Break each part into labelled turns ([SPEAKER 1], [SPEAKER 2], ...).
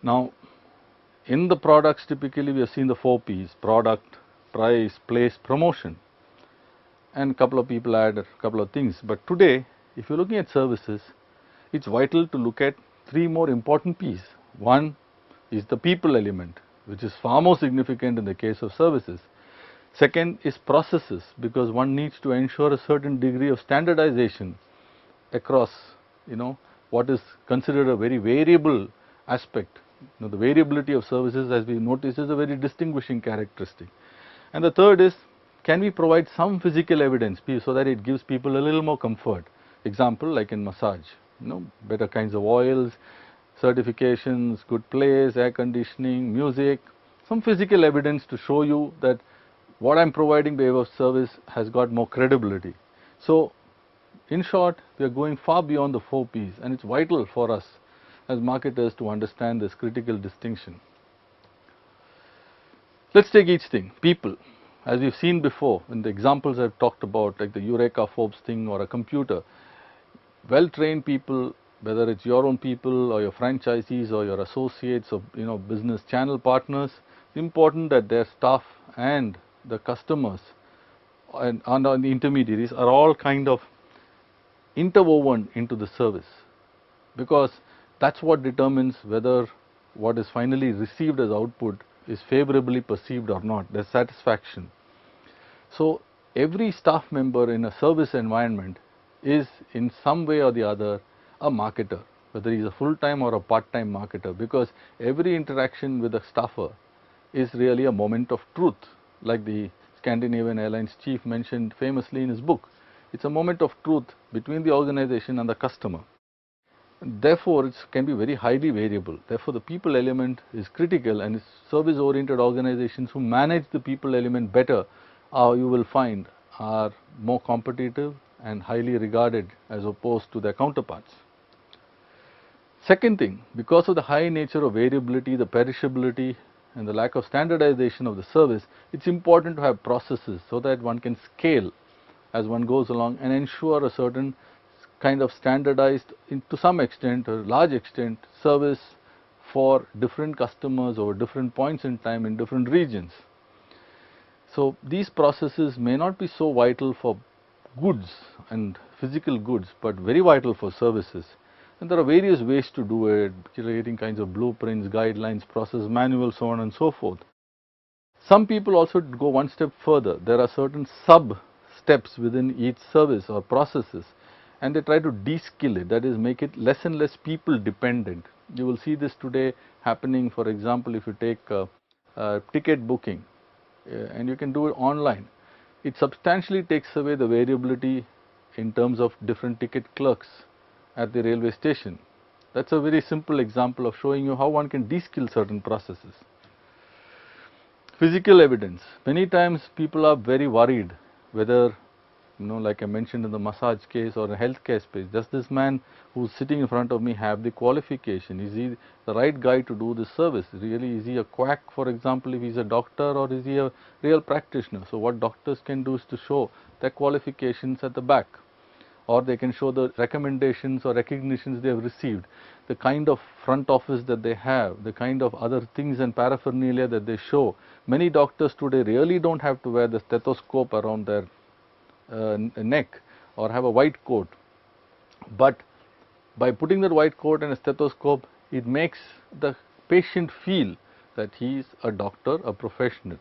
[SPEAKER 1] Now, in the products typically we have seen the 4 P's: product, price, place, promotion, and a couple of people add a couple of things. But today, if you're looking at services, it's vital to look at 3 more important P's. One is the people element, which is far more significant in the case of services. Second is processes, because one needs to ensure a certain degree of standardization across, you know, what is considered a very variable aspect. The variability of services, as we notice, is a very distinguishing characteristic. And the third is, can we provide some physical evidence so that it gives people a little more comfort? Example, like in massage, better kinds of oils, certifications, good place, air conditioning, music, some physical evidence to show you that what I'm providing by way of service has got more credibility. So, in short, we are going far beyond the 4 P's, and it's vital for us as marketers to understand this critical distinction. Let's take each thing. People. As we've seen before in the examples I've talked about, like the Eureka Forbes thing or a computer, well-trained people, whether it's your own people or your franchisees or your associates or business channel partners, it's important that their staff and the customers and the intermediaries are all kind of interwoven into the service, because that's what determines whether what is finally received as output is favorably perceived or not, their satisfaction. So, every staff member in a service environment is in some way or the other a marketer, whether he is a full-time or a part-time marketer, because every interaction with a staffer is really a moment of truth, like the Scandinavian Airlines chief mentioned famously in his book. It's a moment of truth between the organization and the customer. Therefore, it can be very highly variable. Therefore, the people element is critical, and service-oriented organizations who manage the people element better, you will find, are more competitive and highly regarded as opposed to their counterparts. Second thing, because of the high nature of variability, the perishability, and the lack of standardization of the service, it's important to have processes so that one can scale as one goes along and ensure a certain kind of standardized, to some extent or large extent, service for different customers over different points in time in different regions. So, these processes may not be so vital for goods and physical goods, but very vital for services. And there are various ways to do it, creating kinds of blueprints, guidelines, process manuals, so on and so forth. Some people also go one step further. There are certain sub steps within each service or processes, and they try to de-skill it, that is, make it less and less people dependent. You will see this today happening. For example, if you take ticket booking, and you can do it online, it substantially takes away the variability in terms of different ticket clerks at the railway station. That's a very simple example of showing you how one can de-skill certain processes. Physical evidence. Many times people are very worried whether, like I mentioned in the massage case or a healthcare space, does this man who's sitting in front of me have the qualification? Is he the right guy to do this service? Really, is he a quack, for example, if he's a doctor, or is he a real practitioner? So what doctors can do is to show their qualifications at the back, or they can show the recommendations or recognitions they have received, the kind of front office that they have, the kind of other things and paraphernalia that they show. Many doctors today really don't have to wear the stethoscope around their neck or have a white coat, but by putting that white coat and a stethoscope, it makes the patient feel that he is a doctor, a professional.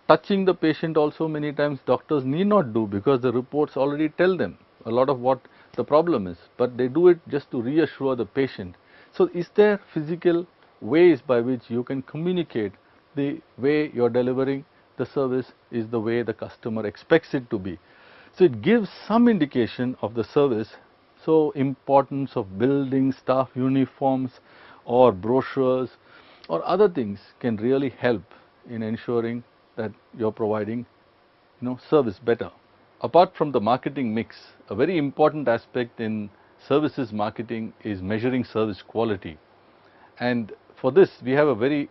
[SPEAKER 1] Touching the patient also many times doctors need not do, because the reports already tell them a lot of what the problem is, but they do it just to reassure the patient. So, is there physical ways by which you can communicate the way you are delivering the service is the way the customer expects it to be? So, it gives some indication of the service. So, importance of building staff uniforms or brochures or other things can really help in ensuring that you are providing service better. Apart from the marketing mix, a very important aspect in services marketing is measuring service quality. And for this, we have a very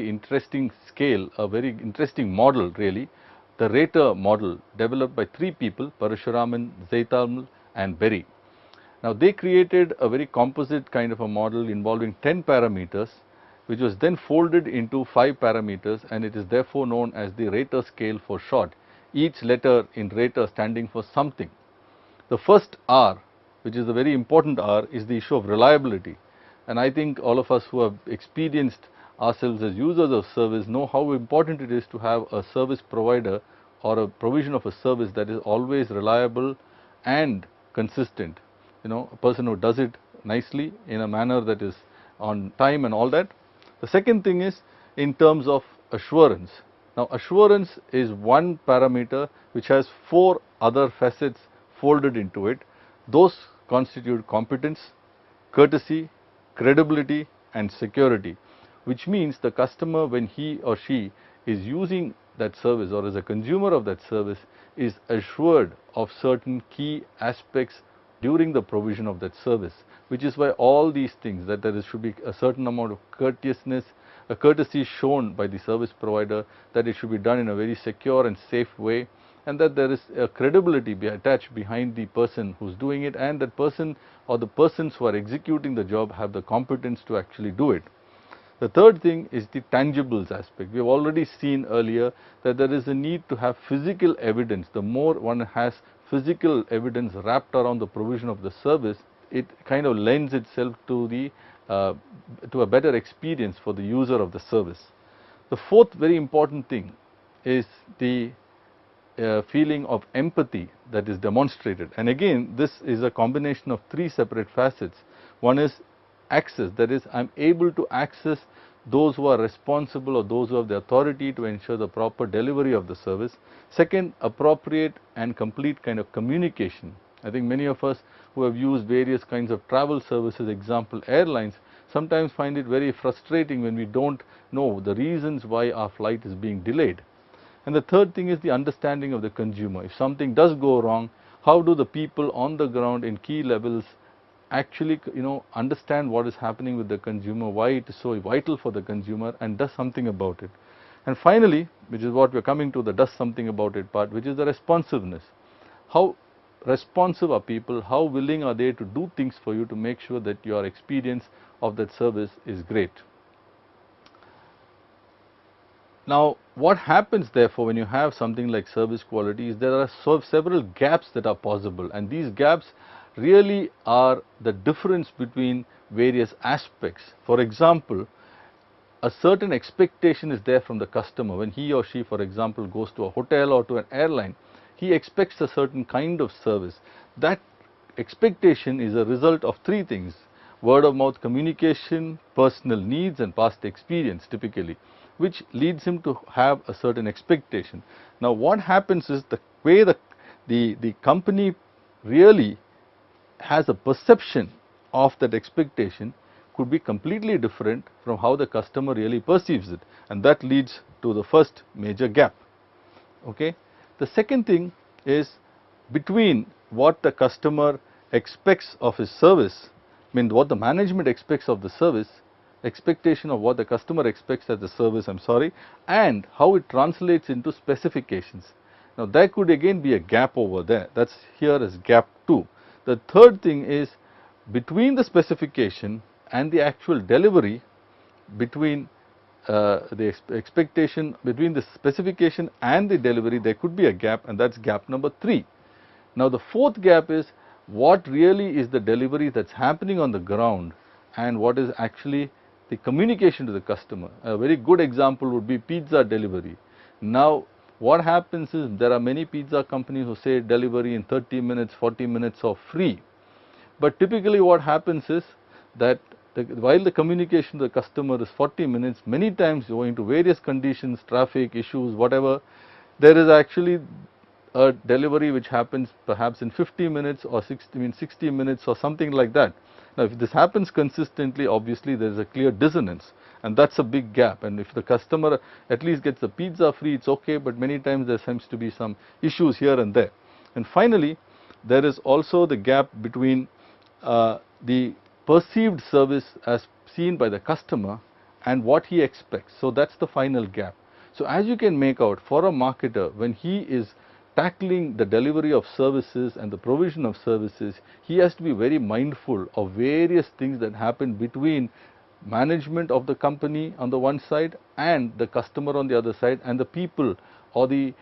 [SPEAKER 1] interesting scale, a very interesting model really, the Rater model, developed by 3 people, Parashuraman, Zeitalmal and Berry. Now, they created a very composite kind of a model involving 10 parameters, which was then folded into 5 parameters, and it is therefore known as the Rater scale for short, each letter in Rater standing for something. The first R, which is a very important R, is the issue of reliability, and I think all of us who have experienced ourselves as users of service know how important it is to have a service provider or a provision of a service that is always reliable and consistent. You know, a person who does it nicely in a manner that is on time and all that. The second thing is in terms of assurance. Now, assurance is one parameter which has 4 other facets folded into it. Those constitute competence, courtesy, credibility and security, which means the customer, when he or she is using that service or as a consumer of that service, is assured of certain key aspects during the provision of that service, which is why all these things, that there should be a certain amount of courteousness, a courtesy shown by the service provider, that it should be done in a very secure and safe way, and that there is a credibility attached behind the person who's doing it, and that person or the persons who are executing the job have the competence to actually do it. The third thing is the tangibles aspect. We have already seen earlier that there is a need to have physical evidence. The more one has physical evidence wrapped around the provision of the service, it kind of lends itself to the to a better experience for the user of the service. The fourth very important thing is the feeling of empathy that is demonstrated, and again this is a combination of 3 separate facets. One is access, that is, I am able to access those who are responsible or those who have the authority to ensure the proper delivery of the service. Second, appropriate and complete kind of communication. I think many of us who have used various kinds of travel services, example airlines, sometimes find it very frustrating when we don't know the reasons why our flight is being delayed. And the third thing is the understanding of the consumer. If something does go wrong, how do the people on the ground in key levels actually, you know, understand what is happening with the consumer, why it is so vital for the consumer, and does something about it. And finally, which is what we are coming to, the does something about it part, which is the responsiveness. How responsive are people, how willing are they to do things for you to make sure that your experience of that service is great. Now, what happens therefore when you have something like service quality is there are several gaps that are possible, and these gaps really are the difference between various aspects. For example, a certain expectation is there from the customer when he or she, for example, goes to a hotel or to an airline. He expects a certain kind of service. That expectation is a result of 3 things: word of mouth communication, personal needs and past experience typically, which leads him to have a certain expectation. Now, what happens is the way the company really has a perception of that expectation could be completely different from how the customer really perceives it, and that leads to the first major gap. Okay. The second thing is between what the customer expects of his service, I mean what the management expects of the service, expectation of what the customer expects as the service, and how it translates into specifications. Now, there could again be a gap over there. That's here as gap 2. The third thing is between the specification and the actual delivery, between the expectation, between the specification and the delivery, there could be a gap, and that's gap number 3. Now, the fourth gap is what really is the delivery that's happening on the ground and what is actually the communication to the customer. A very good example would be pizza delivery. Now, what happens is there are many pizza companies who say delivery in 30 minutes, 40 minutes or free. But typically what happens is that while the communication to the customer is 40 minutes, many times owing to various conditions, traffic issues, whatever, there is actually a delivery which happens perhaps in 50 minutes or 60 minutes or something like that. Now, if this happens consistently, obviously there is a clear dissonance, and that's a big gap. And if the customer at least gets the pizza free, it's okay, but many times there seems to be some issues here and there. And finally, there is also the gap between the perceived service as seen by the customer and what he expects. So, that's the final gap. So, as you can make out, for a marketer, when he is tackling the delivery of services and the provision of services, he has to be very mindful of various things that happen between management of the company on the one side and the customer on the other side, and the people or the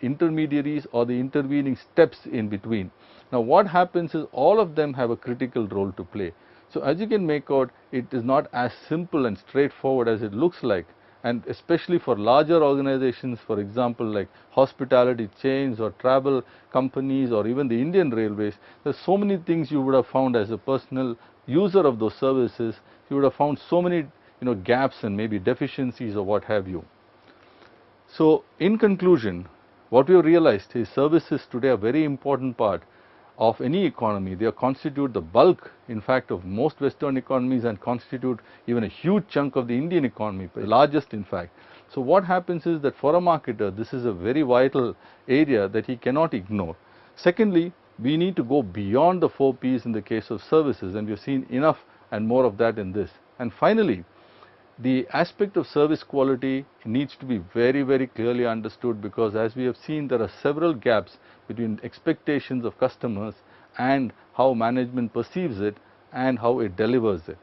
[SPEAKER 1] intermediaries or the intervening steps in between. Now what happens is all of them have a critical role to play. So as you can make out, it is not as simple and straightforward as it looks like, and especially for larger organizations, for example like hospitality chains or travel companies or even the Indian Railways, there are so many things you would have found as a personal user of those services. You would have found so many gaps and maybe deficiencies or what have you. So in conclusion, what we have realized is services today are a very important part of any economy. They constitute the bulk, in fact, of most Western economies and constitute even a huge chunk of the Indian economy, the largest in fact. So what happens is that for a marketer, this is a very vital area that he cannot ignore. Secondly, we need to go beyond the 4 Ps in the case of services, and we have seen enough and more of that in this. And finally, the aspect of service quality needs to be very, very clearly understood, because as we have seen, there are several gaps between expectations of customers and how management perceives it and how it delivers it.